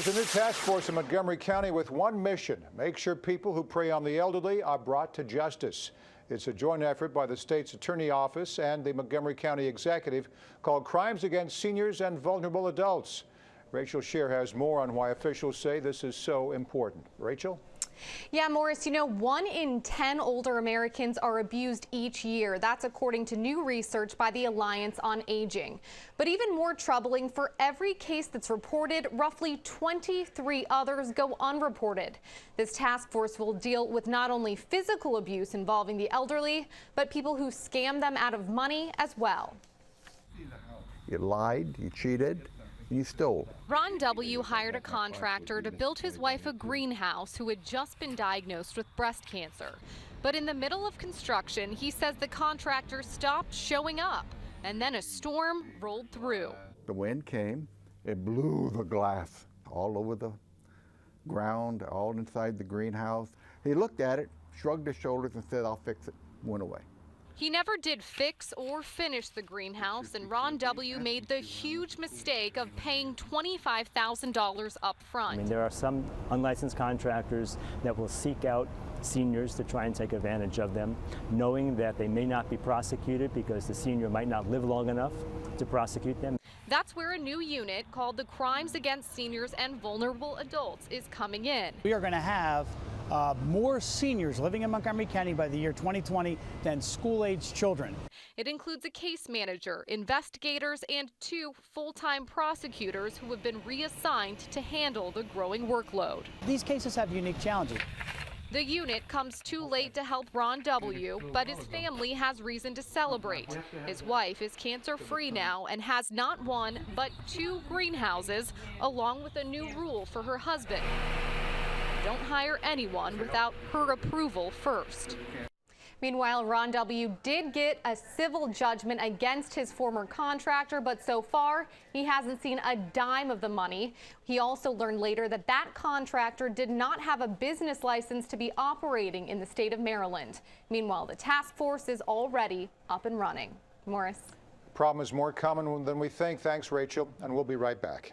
There's a new task force in Montgomery County with one mission: make sure people who prey on the elderly are brought to justice. It's a joint effort by the state's attorney office and the Montgomery County executive called Crimes Against Seniors and Vulnerable Adults. Rachel Scheer has more on why officials say this is so important. Rachel? Yeah, Morris, 1 in 10 older Americans are abused each year. That's according to new research by the Alliance on Aging. But even more troubling, for every case that's reported, roughly 23 others go unreported. This task force will deal with not only physical abuse involving the elderly, but people who scam them out of money as well. You lied, you cheated, you stole. Ron W. hired a contractor to build his wife a greenhouse who had just been diagnosed with breast cancer. But in the middle of construction, he says the contractor stopped showing up, and then a storm rolled through. The wind came, it blew the glass all over the ground, all inside the greenhouse. He looked at it, shrugged his shoulders and said, "I'll fix it," went away. He never did fix or finish the greenhouse, and Ron W. made the huge mistake of paying $25,000 up front. There are some unlicensed contractors that will seek out seniors to try and take advantage of them, knowing that they may not be prosecuted because the senior might not live long enough to prosecute them. That's where a new unit called the Crimes Against Seniors and Vulnerable Adults is coming in. We are going to have more seniors living in Montgomery County by the year 2020 than school-aged children. It includes a case manager, investigators, and 2 full-time prosecutors who have been reassigned to handle the growing workload. These cases have unique challenges. The unit comes too late to help Ron W., but his family has reason to celebrate. His wife is cancer-free now and has not 1, but 2 greenhouses, along with a new rule for her husband. Don't hire anyone without her approval first. Meanwhile, Ron W. did get a civil judgment against his former contractor, but so far he hasn't seen a dime of the money. He also learned later that that contractor did not have a business license to be operating in the state of Maryland. Meanwhile, the task force is already up and running. Morris. The problem is more common than we think. Thanks, Rachel, and we'll be right back.